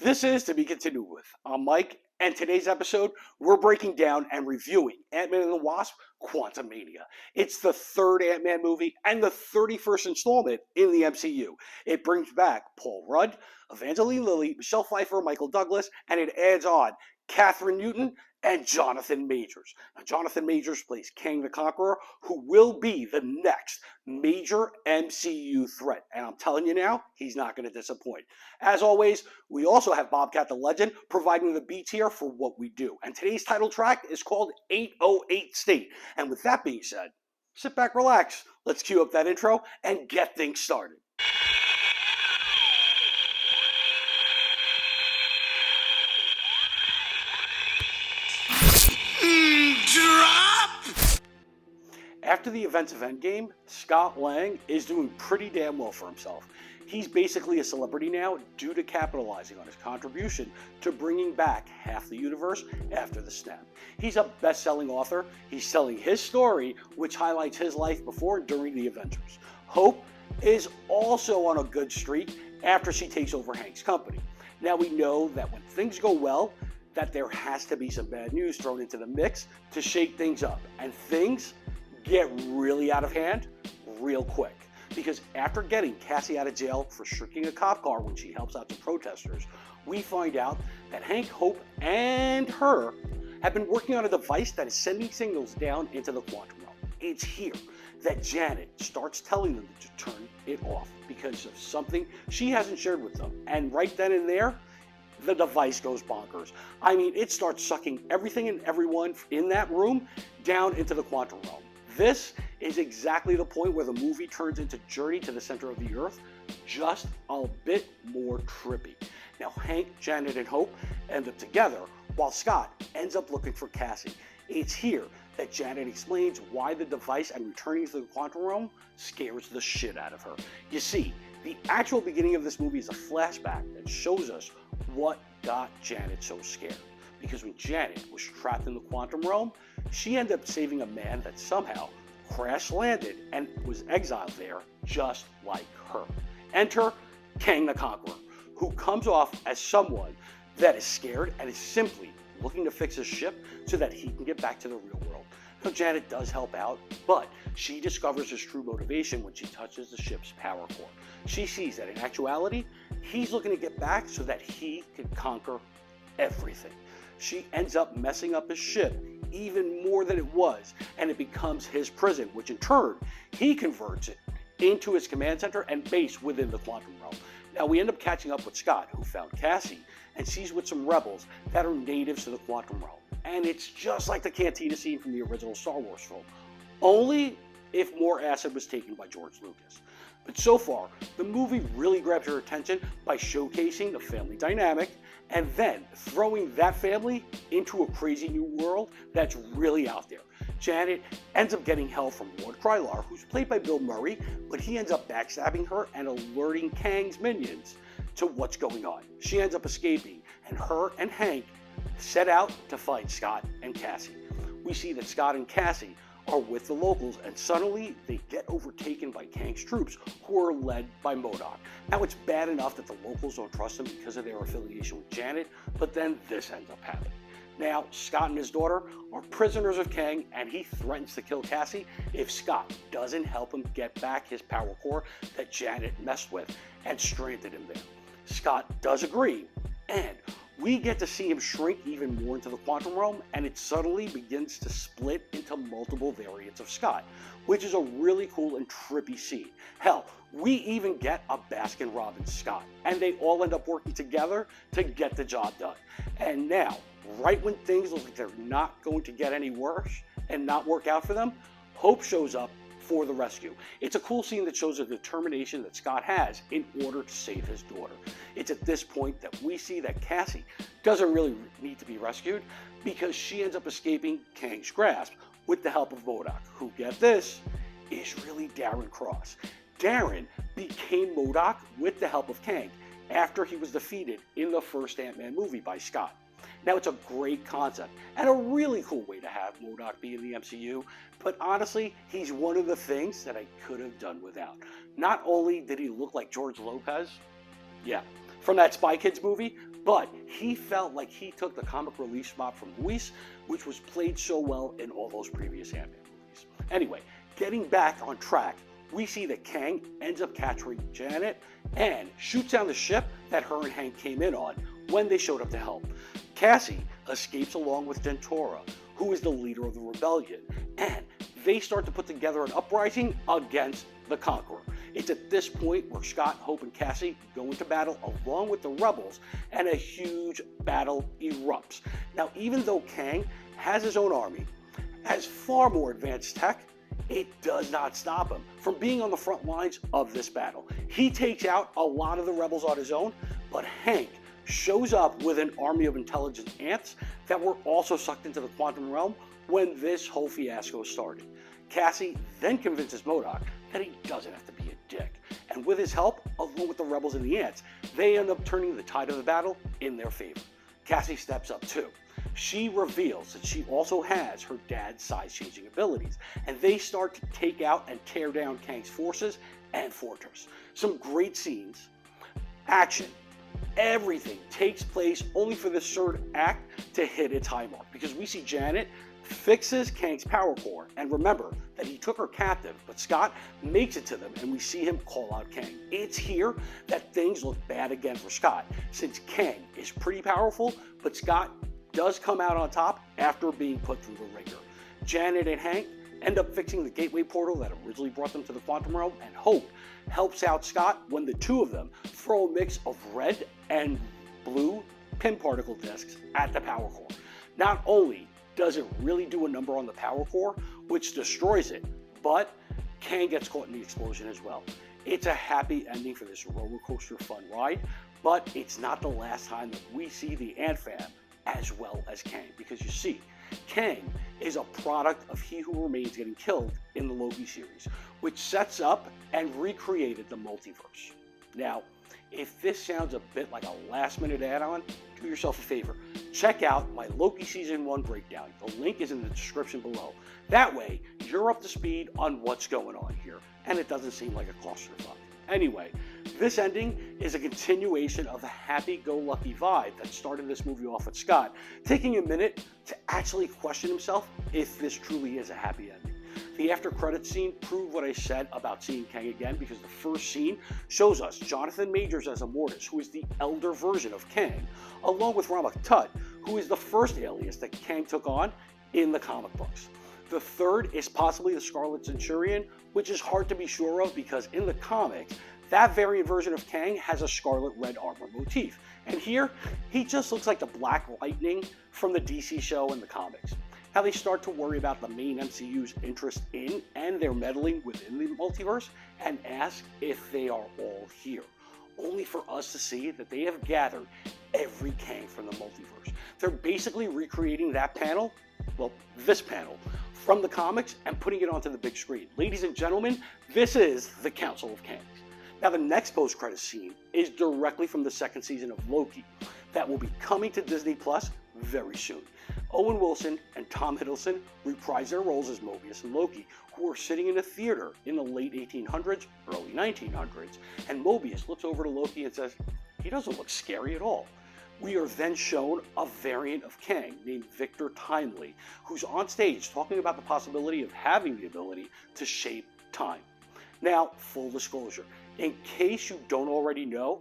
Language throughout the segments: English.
This is To Be Continued With. I'm Mike, and today's episode, we're breaking down and reviewing Ant-Man and the Wasp, Quantumania. It's the third Ant-Man movie and the 31st installment in the MCU. It brings back Paul Rudd, Evangeline Lilly, Michelle Pfeiffer, Michael Douglas, and it adds on Catherine Newton and Jonathan Majors. Now, Jonathan Majors plays Kang the Conqueror, who will be the next major MCU threat. And I'm telling you now, he's not going to disappoint. As always, we also have Bobcat the Legend providing the beat here for what we do. And today's title track is called 808 State. And with that being said, sit back, relax. Let's cue up that intro and get things started. After the events of Endgame, Scott Lang is doing pretty damn well for himself. He's basically a celebrity now due to capitalizing on his contribution to bringing back half the universe after the snap. He's a best-selling author. He's telling his story, which highlights his life before and during the Avengers. Hope is also on a good streak after she takes over Hank's company. Now we know that when things go well, that there has to be some bad news thrown into the mix to shake things up. And things get really out of hand real quick. Because after getting Cassie out of jail for shrieking a cop car when she helps out the protesters, we find out that Hank, Hope, and her have been working on a device that is sending signals down into the quantum realm. It's here that Janet starts telling them to turn it off because of something she hasn't shared with them. And right then and there, the device goes bonkers. I mean, it starts sucking everything and everyone in that room down into the quantum realm. This is exactly the point where the movie turns into Journey to the Center of the Earth, just a bit more trippy. Now, Hank, Janet, and Hope end up together, while Scott ends up looking for Cassie. It's here that Janet explains why the device and returning to the quantum realm scares the shit out of her. You see, the actual beginning of this movie is a flashback that shows us what got Janet so scared. Because when Janet was trapped in the quantum realm, she ended up saving a man that somehow crash landed and was exiled there just like her. Enter Kang the Conqueror, who comes off as someone that is scared and is simply looking to fix his ship so that he can get back to the real world. Now, Janet does help out, but she discovers his true motivation when she touches the ship's power core. She sees that in actuality, he's looking to get back so that he can conquer everything. She ends up messing up his ship even more than it was, and it becomes his prison, which in turn, he converts it into his command center and base within the quantum realm. Now we end up catching up with Scott, who found Cassie, and she's with some rebels that are natives to the quantum realm. And it's just like the cantina scene from the original Star Wars film, only if more acid was taken by George Lucas. But so far, the movie really grabs your attention by showcasing the family dynamic and then throwing that family into a crazy new world that's really out there. Janet ends up getting help from Lord Krylar, who's played by Bill Murray, but he ends up backstabbing her and alerting Kang's minions to what's going on. She ends up escaping, and her and Hank set out to find Scott and Cassie. We see that Scott and Cassie are with the locals, and suddenly they get overtaken by Kang's troops, who are led by MODOK. Now, it's bad enough that the locals don't trust them because of their affiliation with Janet, but then this ends up happening. Now, Scott and his daughter are prisoners of Kang, and he threatens to kill Cassie if Scott doesn't help him get back his power core that Janet messed with and stranded him there. Scott does agree, and we get to see him shrink even more into the quantum realm, and it suddenly begins to split into multiple variants of Scott, which is a really cool and trippy scene. Hell, we even get a Baskin-Robbins Scott, and they all end up working together to get the job done. And now, right when things look like they're not going to get any worse and not work out for them, Hope shows up for the rescue. It's a cool scene that shows the determination that Scott has in order to save his daughter. It's at this point that we see that Cassie doesn't really need to be rescued because she ends up escaping Kang's grasp with the help of MODOK, who, get this, is really Darren Cross. Darren became MODOK with the help of Kang after he was defeated in the first Ant-Man movie by Scott. Now, it's a great concept and a really cool way to have MODOK be in the MCU, but honestly, he's one of the things that I could have done without. Not only did he look like George Lopez, yeah, from that Spy Kids movie, But he felt like he took the comic relief spot from Luis, which was played so well in all those previous Antman movies. Anyway, getting back on track, we see that Kang ends up capturing Janet and shoots down the ship that her and Hank came in on when they showed up to help. Cassie escapes along with Dentora, who is the leader of the rebellion, and they start to put together an uprising against the Conqueror. It's at this point where Scott, Hope, and Cassie go into battle along with the rebels, and a huge battle erupts. Now, even though Kang has his own army, has far more advanced tech, it does not stop him from being on the front lines of this battle. He takes out a lot of the rebels on his own, but Hank shows up with an army of intelligent ants that were also sucked into the quantum realm when this whole fiasco started. Cassie then convinces MODOK that he doesn't have to be a dick, and with his help, along with the rebels and the ants, they end up turning the tide of the battle in their favor. Cassie steps up too. She reveals that she also has her dad's size-changing abilities, and they start to take out and tear down Kang's forces and fortress. Some great scenes, action, everything takes place only for this third act to hit its high mark, because we see Janet fixes Kang's power core, and remember that he took her captive, but Scott makes it to them and we see him call out Kang. It's here that things look bad again for Scott, since Kang is pretty powerful, but Scott does come out on top after being put through the ringer. Janet and Hank end up fixing the gateway portal that originally brought them to the quantum realm, and Hope helps out Scott when the two of them throw a mix of red and blue pin particle discs at the power core. Not only does it really do a number on the power core, which destroys it, but Kang gets caught in the explosion as well. It's a happy ending for this roller coaster fun ride, but it's not the last time that we see the Ant Fam as well as Kang, because you see, Kang is a product of He Who Remains getting killed in the Loki series, which sets up and recreated the multiverse. Now, if this sounds a bit like a last-minute add-on, do yourself a favor. Check out my Loki Season 1 breakdown. The link is in the description below. That way, you're up to speed on what's going on here, and it doesn't seem like a clusterfuck. Anyway, this ending is a continuation of the happy-go-lucky vibe that started this movie off with Scott, taking a minute to actually question himself if this truly is a happy ending. The after credits scene proved what I said about seeing Kang again, because the first scene shows us Jonathan Majors as Immortus, who is the elder version of Kang, along with Ramak Tut, who is the first alias that Kang took on in the comic books. The third is possibly the Scarlet Centurion, which is hard to be sure of because in the comics, that variant version of Kang has a scarlet red armor motif. And here, he just looks like the Black Lightning from the DC show in the comics. How they start to worry about the main MCU's interest in and their meddling within the multiverse and ask if they are all here, only for us to see that they have gathered every Kang from the multiverse. They're basically recreating that panel, well, this panel, from the comics and putting it onto the big screen. Ladies and gentlemen, this is the Council of Kangs. Now, the next post-credit scene is directly from the second season of Loki that will be coming to Disney Plus very soon. Owen Wilson and Tom Hiddleston reprise their roles as Mobius and Loki, who are sitting in a theater in the late 1800s, early 1900s, and Mobius looks over to Loki and says, "He doesn't look scary at all." We are then shown a variant of Kang named Victor Timely, who's on stage talking about the possibility of having the ability to shape time. Now, full disclosure, in case you don't already know,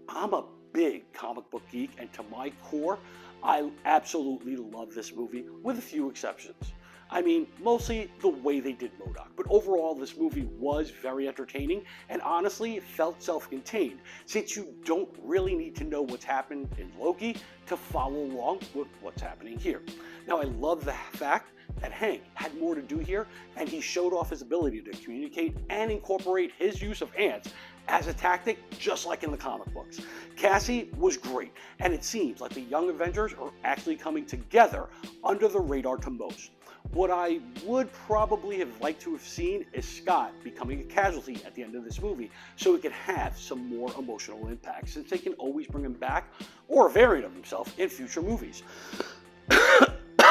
I'm a big comic book geek, and to my core, I absolutely love this movie, with a few exceptions. I mean, mostly the way they did MODOK, but overall this movie was very entertaining, and honestly it felt self-contained, since you don't really need to know what's happened in Loki to follow along with what's happening here. Now, I love the fact that Hank had more to do here, and he showed off his ability to communicate and incorporate his use of ants as a tactic, just like in the comic books. Cassie was great, and it seems like the Young Avengers are actually coming together under the radar to most. What I would probably have liked to have seen is Scott becoming a casualty at the end of this movie, so it could have some more emotional impact, since they can always bring him back, or a variant of himself, in future movies.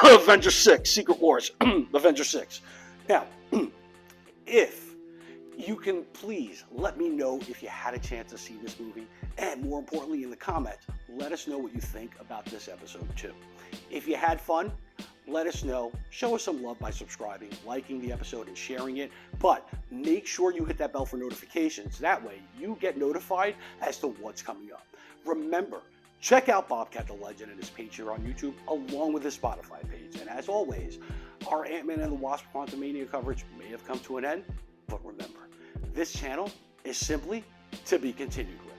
Avengers 6, Secret Wars, Avengers 6. Now, if You can please let me know if you had a chance to see this movie, and more importantly in the comments, let us know what you think about this episode too. If you had fun, let us know. Show us some love by subscribing, liking the episode, and sharing it. But make sure you hit that bell for notifications. That way you get notified as to what's coming up. Remember, check out Bobcat the Legend and his page here on YouTube, along with his Spotify page. And as always, our Antman and the Wasp Quantumania coverage may have come to an end, but remember, this channel is simply to be continued with.